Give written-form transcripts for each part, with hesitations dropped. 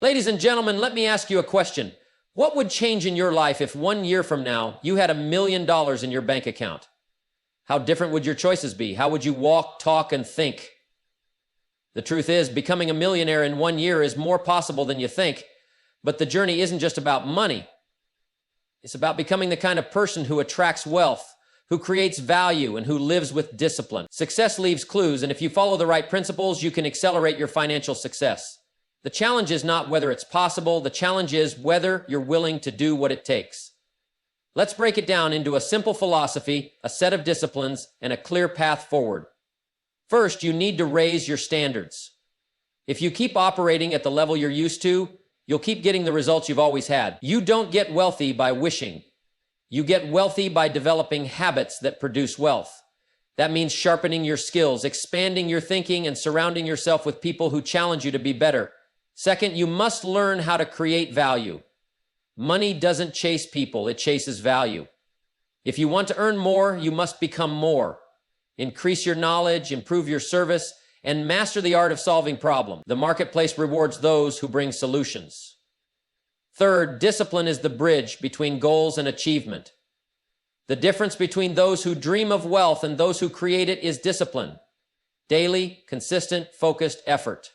Ladies and gentlemen, let me ask you a question. What would change in your life if 1 year from now you had $1 million in your bank account? How different would your choices be? How would you walk, talk, and think? The truth is, becoming a millionaire in 1 year is more possible than you think, but the journey isn't just about money. It's about becoming the kind of person who attracts wealth, who creates value, and who lives with discipline. Success leaves clues, and if you follow the right principles, you can accelerate your financial success. The challenge is not whether it's possible, the challenge is whether you're willing to do what it takes. Let's break it down into a simple philosophy, a set of disciplines, and a clear path forward. First, you need to raise your standards. If you keep operating at the level you're used to, you'll keep getting the results you've always had. You don't get wealthy by wishing. You get wealthy by developing habits that produce wealth. That means sharpening your skills, expanding your thinking, and surrounding yourself with people who challenge you to be better. Second, you must learn how to create value. Money doesn't chase people, it chases value. If you want to earn more, you must become more. Increase your knowledge, improve your service, and master the art of solving problems. The marketplace rewards those who bring solutions. Third, discipline is the bridge between goals and achievement. The difference between those who dream of wealth and those who create it is discipline. Daily, consistent, focused effort.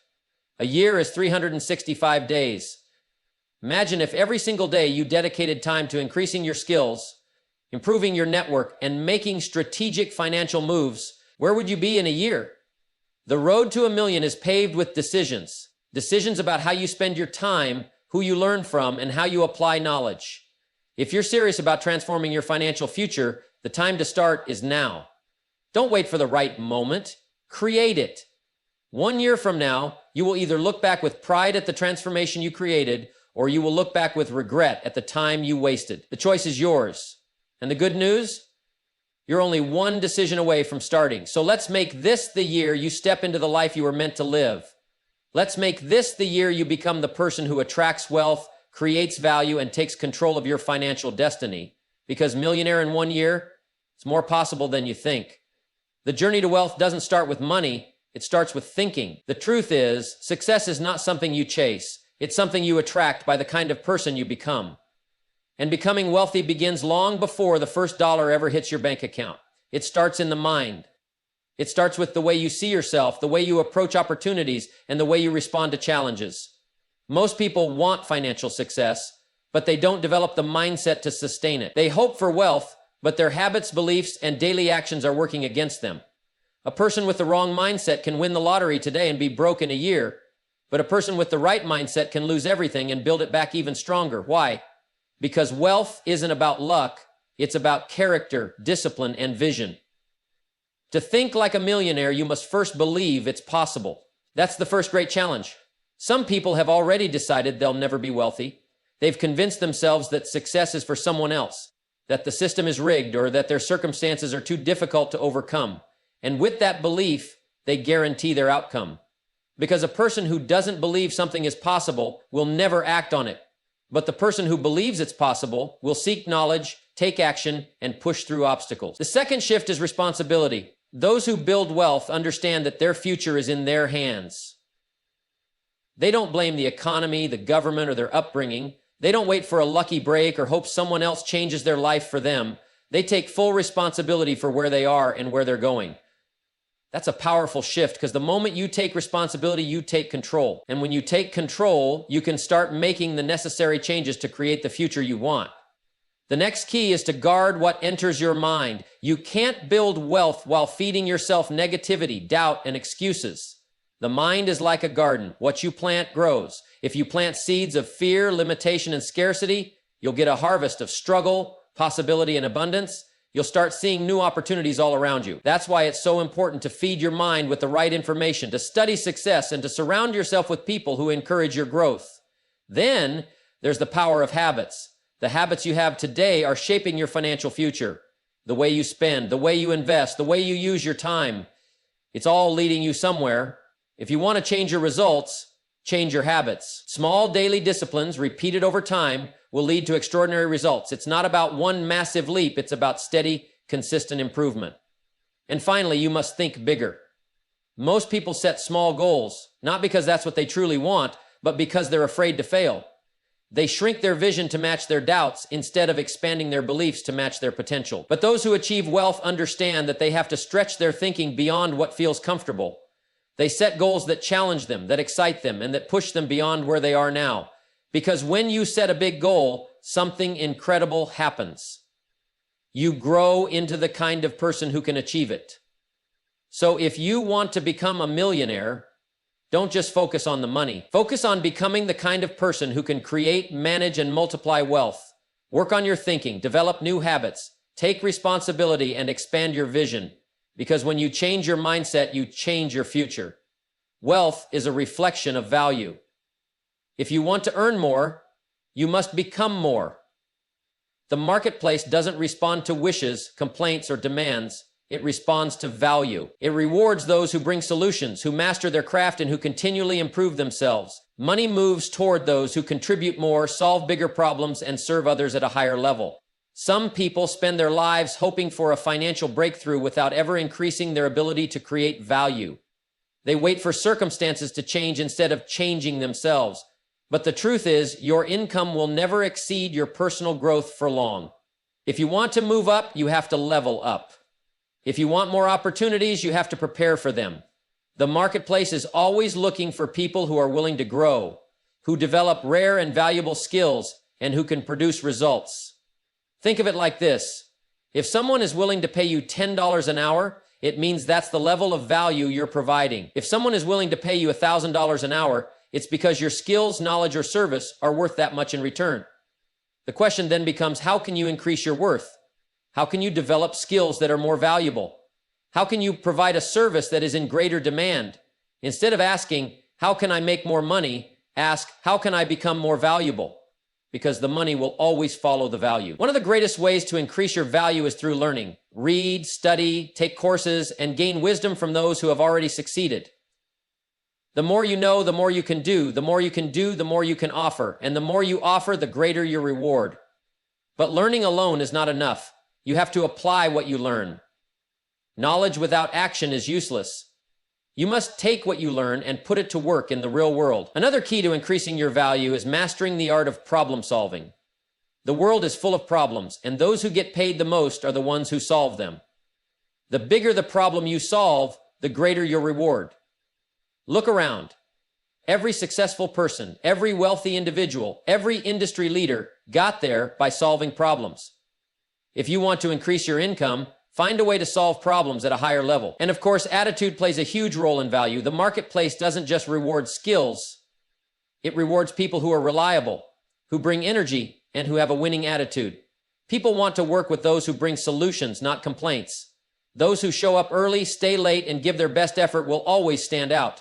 A year is 365 days. Imagine if every single day you dedicated time to increasing your skills, improving your network, and making strategic financial moves. Where would you be in a year? The road to $1 million is paved with decisions. Decisions about how you spend your time, who you learn from, and how you apply knowledge. If you're serious about transforming your financial future, the time to start is now. Don't wait for the right moment. Create it. 1 year from now, you will either look back with pride at the transformation you created, or you will look back with regret at the time you wasted. The choice is yours. And the good news? You're only one decision away from starting. So let's make this the year you step into the life you were meant to live. Let's make this the year you become the person who attracts wealth, creates value, and takes control of your financial destiny. Because millionaire in 1 year, it's more possible than you think. The journey to wealth doesn't start with money. It starts with thinking. The truth is, success is not something you chase. It's something you attract by the kind of person you become. And becoming wealthy begins long before the first dollar ever hits your bank account. It starts in the mind. It starts with the way you see yourself, the way you approach opportunities, and the way you respond to challenges. Most people want financial success, but they don't develop the mindset to sustain it. They hope for wealth, but their habits, beliefs, and daily actions are working against them. A person with the wrong mindset can win the lottery today and be broke in a year, but a person with the right mindset can lose everything and build it back even stronger. Why? Because wealth isn't about luck, it's about character, discipline, and vision. To think like a millionaire, you must first believe it's possible. That's the first great challenge. Some people have already decided they'll never be wealthy. They've convinced themselves that success is for someone else, that the system is rigged, or that their circumstances are too difficult to overcome. And with that belief, they guarantee their outcome. Because a person who doesn't believe something is possible will never act on it. But the person who believes it's possible will seek knowledge, take action, and push through obstacles. The second shift is responsibility. Those who build wealth understand that their future is in their hands. They don't blame the economy, the government, or their upbringing. They don't wait for a lucky break or hope someone else changes their life for them. They take full responsibility for where they are and where they're going. That's a powerful shift, because the moment you take responsibility, you take control. And when you take control, you can start making the necessary changes to create the future you want. The next key is to guard what enters your mind. You can't build wealth while feeding yourself negativity, doubt, and excuses. The mind is like a garden. What you plant grows. If you plant seeds of fear, limitation, and scarcity, you'll get a harvest of struggle, possibility, and abundance. You'll start seeing new opportunities all around you. That's why it's so important to feed your mind with the right information, to study success, and to surround yourself with people who encourage your growth. Then there's the power of habits. The habits you have today are shaping your financial future. The way you spend, the way you invest, the way you use your time. It's all leading you somewhere. If you want to change your results, change your habits. Small daily disciplines repeated over time will lead to extraordinary results. It's not about one massive leap. It's about steady, consistent improvement. And finally, you must think bigger. Most people set small goals, not because that's what they truly want, but because they're afraid to fail. They shrink their vision to match their doubts instead of expanding their beliefs to match their potential. But those who achieve wealth understand that they have to stretch their thinking beyond what feels comfortable. They set goals that challenge them, that excite them, and that push them beyond where they are now. Because when you set a big goal, something incredible happens. You grow into the kind of person who can achieve it. So if you want to become a millionaire, don't just focus on the money. Focus on becoming the kind of person who can create, manage, and multiply wealth. Work on your thinking, develop new habits, take responsibility, and expand your vision. Because when you change your mindset, you change your future. Wealth is a reflection of value. If you want to earn more, you must become more. The marketplace doesn't respond to wishes, complaints, or demands. It responds to value. It rewards those who bring solutions, who master their craft, and who continually improve themselves. Money moves toward those who contribute more, solve bigger problems, and serve others at a higher level. Some people spend their lives hoping for a financial breakthrough without ever increasing their ability to create value. They wait for circumstances to change instead of changing themselves. But the truth is, your income will never exceed your personal growth for long. If you want to move up, you have to level up. If you want more opportunities, you have to prepare for them. The marketplace is always looking for people who are willing to grow, who develop rare and valuable skills, and who can produce results. Think of it like this. If someone is willing to pay you $10 an hour, it means that's the level of value you're providing. If someone is willing to pay you $1,000 an hour, it's because your skills, knowledge, or service are worth that much in return. The question then becomes, how can you increase your worth? How can you develop skills that are more valuable? How can you provide a service that is in greater demand? Instead of asking, how can I make more money? Ask, how can I become more valuable? Because the money will always follow the value. One of the greatest ways to increase your value is through learning. Read, study, take courses, and gain wisdom from those who have already succeeded. The more you know, the more you can do. The more you can do, the more you can offer. And the more you offer, the greater your reward. But learning alone is not enough. You have to apply what you learn. Knowledge without action is useless. You must take what you learn and put it to work in the real world. Another key to increasing your value is mastering the art of problem solving. The world is full of problems, and those who get paid the most are the ones who solve them. The bigger the problem you solve, the greater your reward. Look around. Every successful person, every wealthy individual, every industry leader got there by solving problems. If you want to increase your income, find a way to solve problems at a higher level. And of course, attitude plays a huge role in value. The marketplace doesn't just reward skills. It rewards people who are reliable, who bring energy, and who have a winning attitude. People want to work with those who bring solutions, not complaints. Those who show up early, stay late, and give their best effort will always stand out.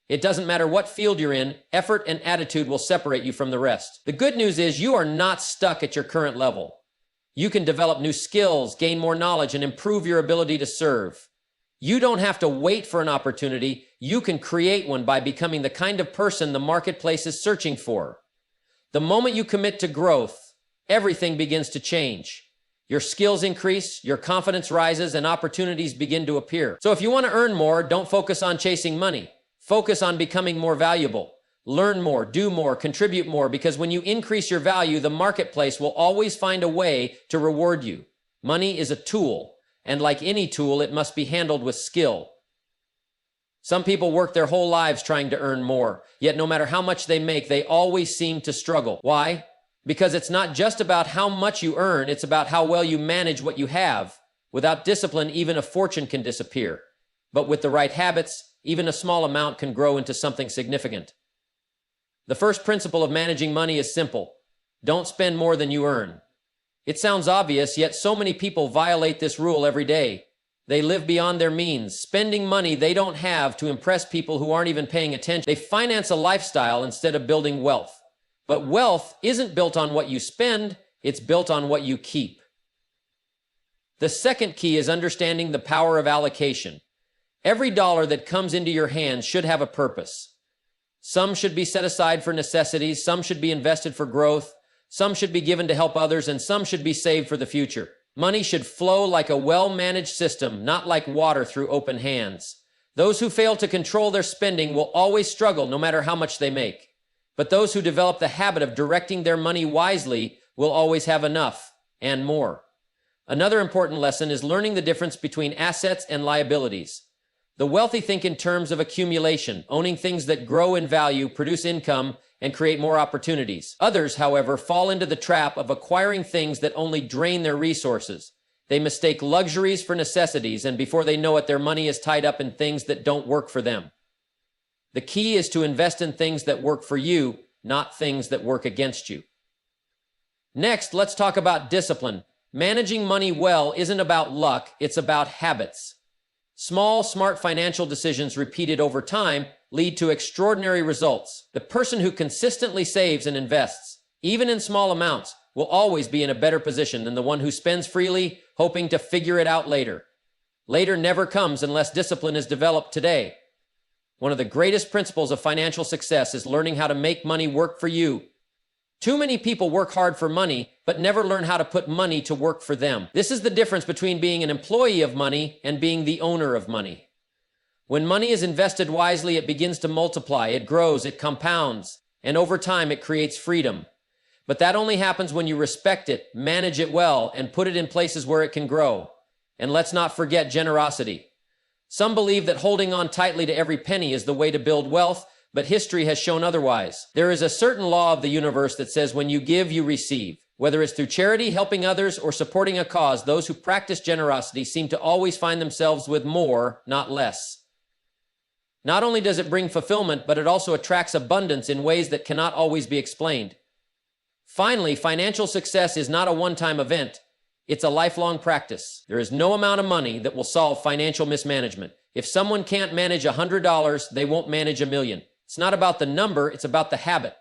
It doesn't matter what field you're in, effort and attitude will separate you from the rest. The good news is you are not stuck at your current level. You can develop new skills, gain more knowledge, and improve your ability to serve. You don't have to wait for an opportunity. You can create one by becoming the kind of person the marketplace is searching for. The moment you commit to growth, everything begins to change. Your skills increase, your confidence rises, and opportunities begin to appear. So if you want to earn more, don't focus on chasing money. Focus on becoming more valuable. Learn more, do more, contribute more, because when you increase your value, the marketplace will always find a way to reward you. Money is a tool, and like any tool, it must be handled with skill. Some people work their whole lives trying to earn more, yet no matter how much they make, they always seem to struggle. Why? Because it's not just about how much you earn, it's about how well you manage what you have. Without discipline, even a fortune can disappear. But with the right habits, even a small amount can grow into something significant. The first principle of managing money is simple. Don't spend more than you earn. It sounds obvious, yet so many people violate this rule every day. They live beyond their means, spending money they don't have to impress people who aren't even paying attention. They finance a lifestyle instead of building wealth. But wealth isn't built on what you spend, it's built on what you keep. The second key is understanding the power of allocation. Every dollar that comes into your hands should have a purpose. Some should be set aside for necessities, some should be invested for growth, some should be given to help others, and some should be saved for the future. Money should flow like a well-managed system, not like water through open hands. Those who fail to control their spending will always struggle no matter how much they make. But those who develop the habit of directing their money wisely will always have enough and more. Another important lesson is learning the difference between assets and liabilities. The wealthy think in terms of accumulation, owning things that grow in value, produce income, and create more opportunities. Others, however, fall into the trap of acquiring things that only drain their resources. They mistake luxuries for necessities, and before they know it, their money is tied up in things that don't work for them. The key is to invest in things that work for you, not things that work against you. Next, let's talk about discipline. Managing money well isn't about luck, it's about habits. Small, smart financial decisions repeated over time lead to extraordinary results. The person who consistently saves and invests, even in small amounts, will always be in a better position than the one who spends freely, hoping to figure it out later. Later never comes unless discipline is developed today. One of the greatest principles of financial success is learning how to make money work for you. Too many people work hard for money, but never learn how to put money to work for them. This is the difference between being an employee of money and being the owner of money. When money is invested wisely, it begins to multiply, it grows, it compounds, and over time it creates freedom. But that only happens when you respect it, manage it well, and put it in places where it can grow. And let's not forget generosity. Some believe that holding on tightly to every penny is the way to build wealth, but history has shown otherwise. There is a certain law of the universe that says when you give, you receive. Whether it's through charity, helping others, or supporting a cause, those who practice generosity seem to always find themselves with more, not less. Not only does it bring fulfillment, but it also attracts abundance in ways that cannot always be explained. Finally, financial success is not a one-time event. It's a lifelong practice. There is no amount of money that will solve financial mismanagement. If someone can't manage $100, they won't manage $1 million. It's not about the number, it's about the habit.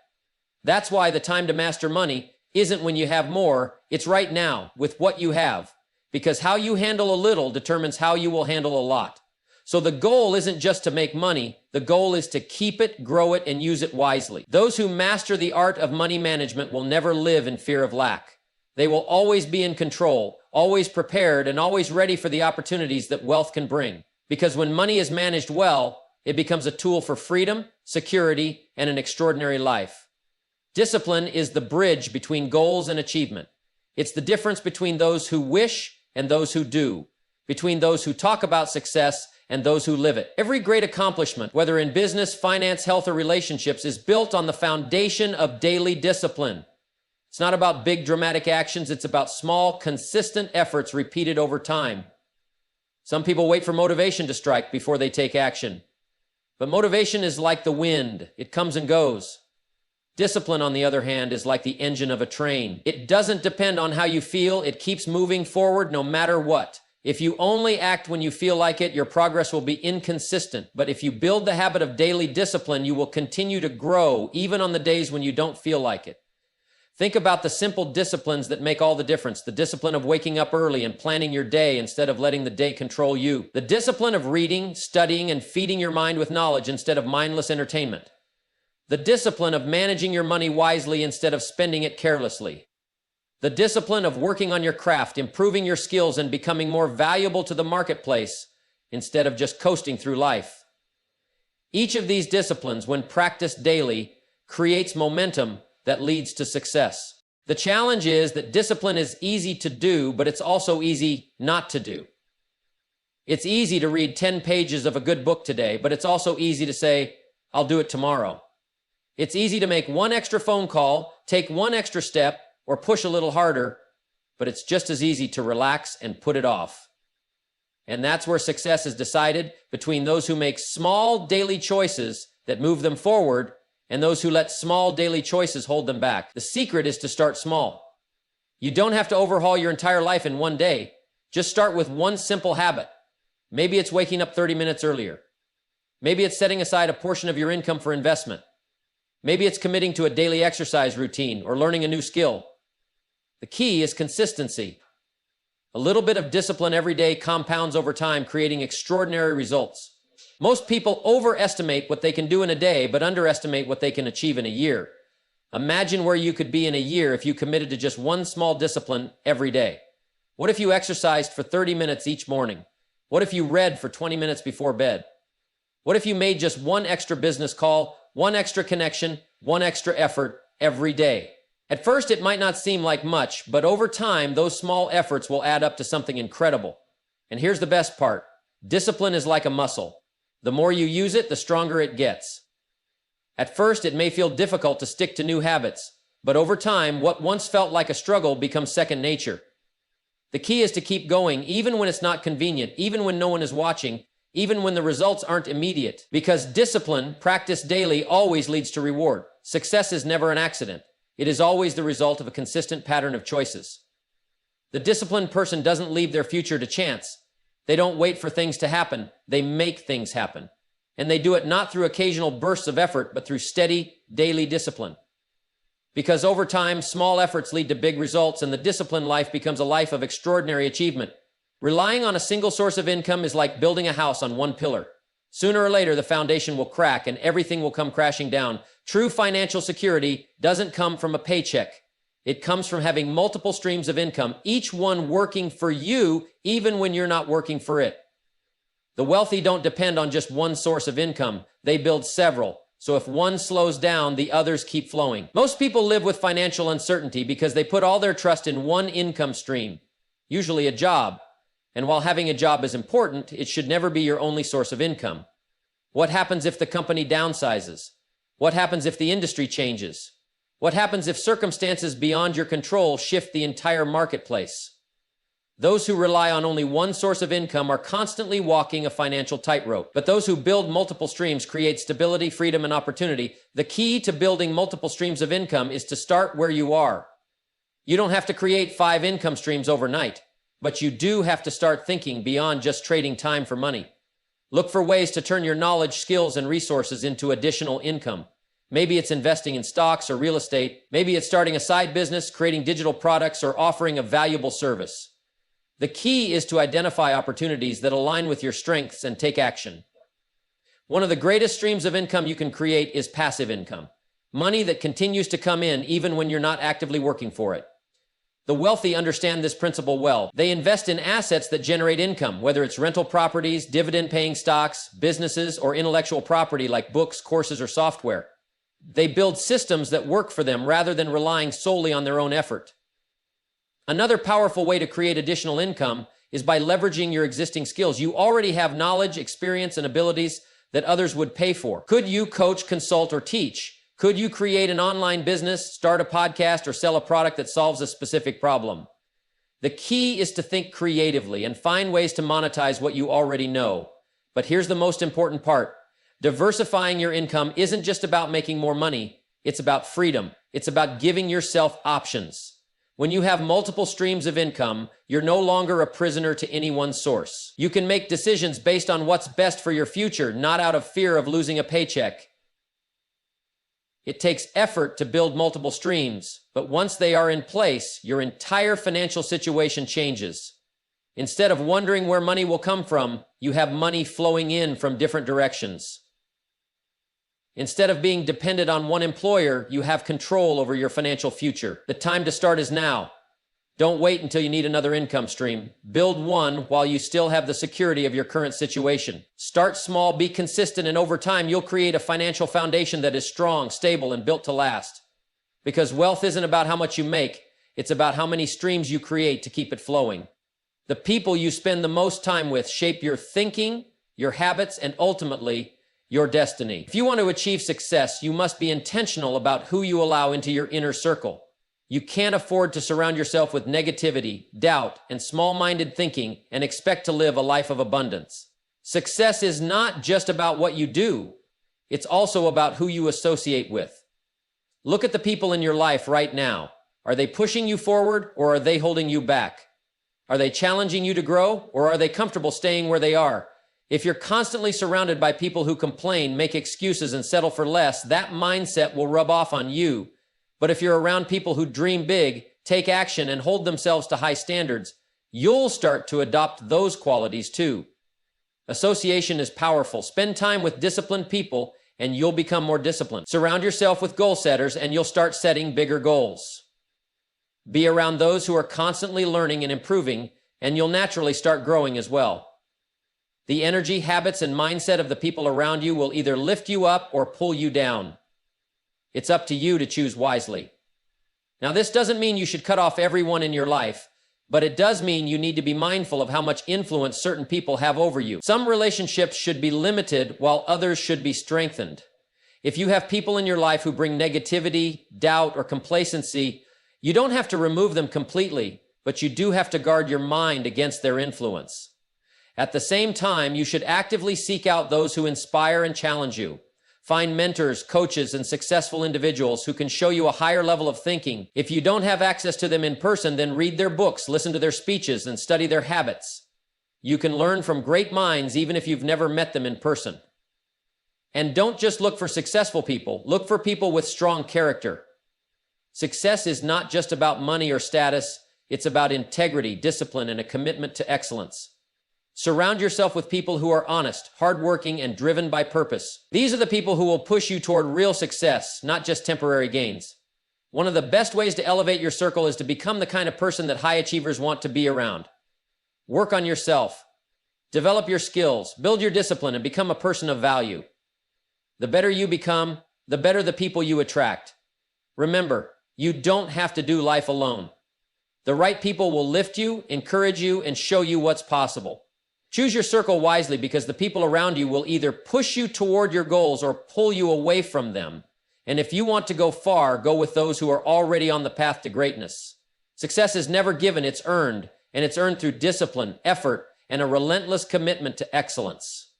That's why the time to master money isn't when you have more, it's right now with what you have. Because how you handle a little determines how you will handle a lot. So the goal isn't just to make money, the goal is to keep it, grow it, and use it wisely. Those who master the art of money management will never live in fear of lack. They will always be in control, always prepared, and always ready for the opportunities that wealth can bring. Because when money is managed well, it becomes a tool for freedom, security, and an extraordinary life. Discipline is the bridge between goals and achievement. It's the difference between those who wish and those who do, between those who talk about success and those who live it. Every great accomplishment, whether in business, finance, health, or relationships, is built on the foundation of daily discipline. It's not about big dramatic actions, it's about small, consistent efforts repeated over time. Some people wait for motivation to strike before they take action. But motivation is like the wind. It comes and goes. Discipline, on the other hand, is like the engine of a train. It doesn't depend on how you feel. It keeps moving forward no matter what. If you only act when you feel like it, your progress will be inconsistent. But if you build the habit of daily discipline, you will continue to grow, even on the days when you don't feel like it. Think about the simple disciplines that make all the difference. The discipline of waking up early and planning your day instead of letting the day control you. The discipline of reading, studying, and feeding your mind with knowledge instead of mindless entertainment. The discipline of managing your money wisely instead of spending it carelessly. The discipline of working on your craft, improving your skills, and becoming more valuable to the marketplace instead of just coasting through life. Each of these disciplines, when practiced daily, creates momentum that leads to success. The challenge is that discipline is easy to do, but it's also easy not to do. It's easy to read 10 pages of a good book today, but it's also easy to say, I'll do it tomorrow. It's easy to make one extra phone call, take one extra step, or push a little harder, but it's just as easy to relax and put it off. And that's where success is decided between those who make small daily choices that move them forward and those who let small daily choices hold them back. The secret is to start small. You don't have to overhaul your entire life in one day. Just start with one simple habit. Maybe it's waking up 30 minutes earlier. Maybe it's setting aside a portion of your income for investment. Maybe it's committing to a daily exercise routine or learning a new skill. The key is consistency. A little bit of discipline every day compounds over time, creating extraordinary results. Most people overestimate what they can do in a day, but underestimate what they can achieve in a year. Imagine where you could be in a year if you committed to just one small discipline every day. What if you exercised for 30 minutes each morning? What if you read for 20 minutes before bed? What if you made just one extra business call, one extra connection, one extra effort every day. At first, it might not seem like much, but over time, those small efforts will add up to something incredible. And here's the best part. Discipline is like a muscle. The more you use it, the stronger it gets. At first, it may feel difficult to stick to new habits, but over time, what once felt like a struggle becomes second nature. The key is to keep going, even when it's not convenient, even when no one is watching, even when the results aren't immediate, because discipline, practiced daily, always leads to reward. Success is never an accident. It is always the result of a consistent pattern of choices. The disciplined person doesn't leave their future to chance. They don't wait for things to happen. They make things happen. And they do it not through occasional bursts of effort, but through steady, daily discipline. Because over time, small efforts lead to big results, and the disciplined life becomes a life of extraordinary achievement. Relying on a single source of income is like building a house on one pillar. Sooner or later, the foundation will crack and everything will come crashing down. True financial security doesn't come from a paycheck. It comes from having multiple streams of income, each one working for you, even when you're not working for it. The wealthy don't depend on just one source of income. They build several. So if one slows down, the others keep flowing. Most people live with financial uncertainty because they put all their trust in one income stream, usually a job. And while having a job is important, it should never be your only source of income. What happens if the company downsizes? What happens if the industry changes? What happens if circumstances beyond your control shift the entire marketplace? Those who rely on only one source of income are constantly walking a financial tightrope. But those who build multiple streams create stability, freedom, and opportunity. The key to building multiple streams of income is to start where you are. You don't have to create 5 income streams overnight, but you do have to start thinking beyond just trading time for money. Look for ways to turn your knowledge, skills, and resources into additional income. Maybe it's investing in stocks or real estate. Maybe it's starting a side business, creating digital products, or offering a valuable service. The key is to identify opportunities that align with your strengths and take action. One of the greatest streams of income you can create is passive income. Money that continues to come in even when you're not actively working for it. The wealthy understand this principle well. They invest in assets that generate income, whether it's rental properties, dividend-paying stocks, businesses, or intellectual property like books, courses, or software. They build systems that work for them rather than relying solely on their own effort. Another powerful way to create additional income is by leveraging your existing skills. You already have knowledge, experience, and abilities that others would pay for. Could you coach, consult, or teach? Could you create an online business, start a podcast, or sell a product that solves a specific problem? The key is to think creatively and find ways to monetize what you already know. But here's the most important part. Diversifying your income isn't just about making more money. It's about freedom. It's about giving yourself options. When you have multiple streams of income, you're no longer a prisoner to any one source. You can make decisions based on what's best for your future, not out of fear of losing a paycheck. It takes effort to build multiple streams, but once they are in place, your entire financial situation changes. Instead of wondering where money will come from, you have money flowing in from different directions. Instead of being dependent on one employer, you have control over your financial future. The time to start is now. Don't wait until you need another income stream. Build one while you still have the security of your current situation. Start small, be consistent, and over time, you'll create a financial foundation that is strong, stable, and built to last. Because wealth isn't about how much you make, it's about how many streams you create to keep it flowing. The people you spend the most time with shape your thinking, your habits, and ultimately, your destiny. If you want to achieve success, you must be intentional about who you allow into your inner circle. You can't afford to surround yourself with negativity, doubt, and small-minded thinking and expect to live a life of abundance. Success is not just about what you do. It's also about who you associate with. Look at the people in your life right now. Are they pushing you forward or are they holding you back? Are they challenging you to grow or are they comfortable staying where they are? If you're constantly surrounded by people who complain, make excuses, and settle for less, that mindset will rub off on you. But if you're around people who dream big, take action, and hold themselves to high standards, you'll start to adopt those qualities too. Association is powerful. Spend time with disciplined people, and you'll become more disciplined. Surround yourself with goal setters, and you'll start setting bigger goals. Be around those who are constantly learning and improving, and you'll naturally start growing as well. The energy, habits, and mindset of the people around you will either lift you up or pull you down. It's up to you to choose wisely. Now, this doesn't mean you should cut off everyone in your life, but it does mean you need to be mindful of how much influence certain people have over you. Some relationships should be limited while others should be strengthened. If you have people in your life who bring negativity, doubt, or complacency, you don't have to remove them completely, but you do have to guard your mind against their influence. At the same time, you should actively seek out those who inspire and challenge you. Find mentors, coaches, and successful individuals who can show you a higher level of thinking. If you don't have access to them in person, then read their books, listen to their speeches, and study their habits. You can learn from great minds even if you've never met them in person. And don't just look for successful people. Look for people with strong character. Success is not just about money or status. It's about integrity, discipline, and a commitment to excellence. Surround yourself with people who are honest, hardworking, and driven by purpose. These are the people who will push you toward real success, not just temporary gains. One of the best ways to elevate your circle is to become the kind of person that high achievers want to be around. Work on yourself. Develop your skills, build your discipline, and become a person of value. The better you become, the better the people you attract. Remember, you don't have to do life alone. The right people will lift you, encourage you, and show you what's possible. Choose your circle wisely because the people around you will either push you toward your goals or pull you away from them. And if you want to go far, go with those who are already on the path to greatness. Success is never given, it's earned, and it's earned through discipline, effort, and a relentless commitment to excellence.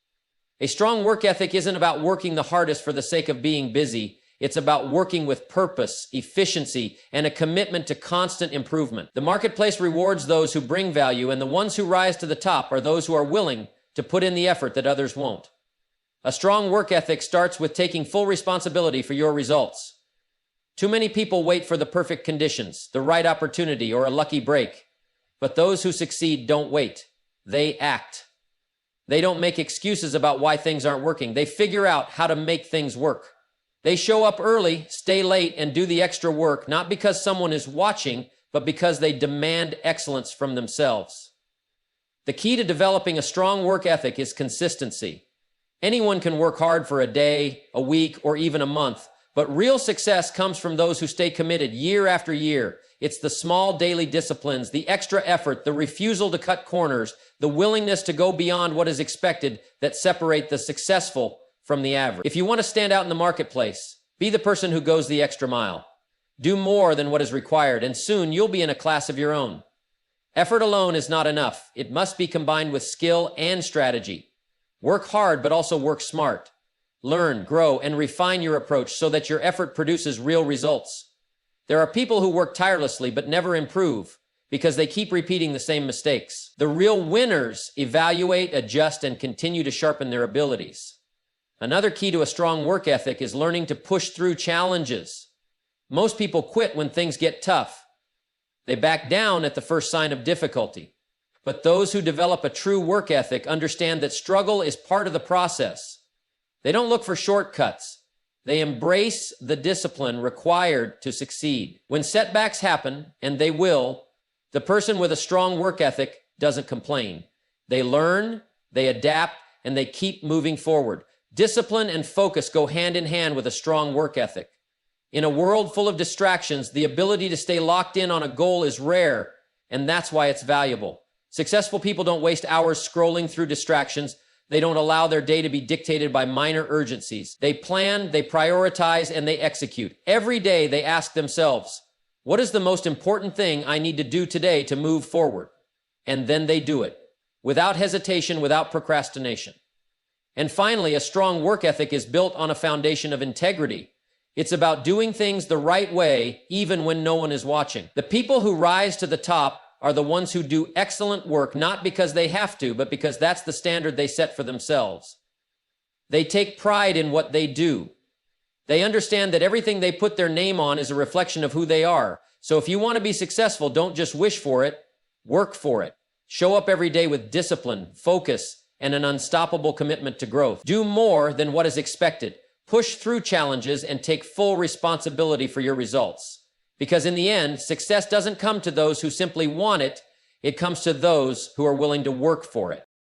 A strong work ethic isn't about working the hardest for the sake of being busy. It's about working with purpose, efficiency, and a commitment to constant improvement. The marketplace rewards those who bring value, and the ones who rise to the top are those who are willing to put in the effort that others won't. A strong work ethic starts with taking full responsibility for your results. Too many people wait for the perfect conditions, the right opportunity, or a lucky break. But those who succeed don't wait. They act. They don't make excuses about why things aren't working. They figure out how to make things work. They show up early, stay late, and do the extra work, not because someone is watching, but because they demand excellence from themselves. The key to developing a strong work ethic is consistency. Anyone can work hard for a day, a week, or even a month, but real success comes from those who stay committed year after year. It's the small daily disciplines, the extra effort, the refusal to cut corners, the willingness to go beyond what is expected that separate the successful from the average. If you want to stand out in the marketplace, be the person who goes the extra mile. Do more than what is required, and soon you'll be in a class of your own. Effort alone is not enough. It must be combined with skill and strategy. Work hard, but also work smart. Learn, grow, and refine your approach so that your effort produces real results. There are people who work tirelessly but never improve because they keep repeating the same mistakes. The real winners evaluate, adjust, and continue to sharpen their abilities. Another key to a strong work ethic is learning to push through challenges. Most people quit when things get tough. They back down at the first sign of difficulty. But those who develop a true work ethic understand that struggle is part of the process. They don't look for shortcuts. They embrace the discipline required to succeed. When setbacks happen, and they will, the person with a strong work ethic doesn't complain. They learn, they adapt, and they keep moving forward. Discipline and focus go hand in hand with a strong work ethic. In a world full of distractions, the ability to stay locked in on a goal is rare, and that's why it's valuable. Successful people don't waste hours scrolling through distractions. They don't allow their day to be dictated by minor urgencies. They plan, they prioritize, and they execute. Every day they ask themselves, what is the most important thing I need to do today to move forward? And then they do it, without hesitation, without procrastination. And finally, a strong work ethic is built on a foundation of integrity. It's about doing things the right way, even when no one is watching. The people who rise to the top are the ones who do excellent work, not because they have to, but because that's the standard they set for themselves. They take pride in what they do. They understand that everything they put their name on is a reflection of who they are. So if you want to be successful, don't just wish for it, work for it. Show up every day with discipline, focus, and an unstoppable commitment to growth. Do more than what is expected. Push through challenges and take full responsibility for your results. Because in the end, success doesn't come to those who simply want it. It comes to those who are willing to work for it.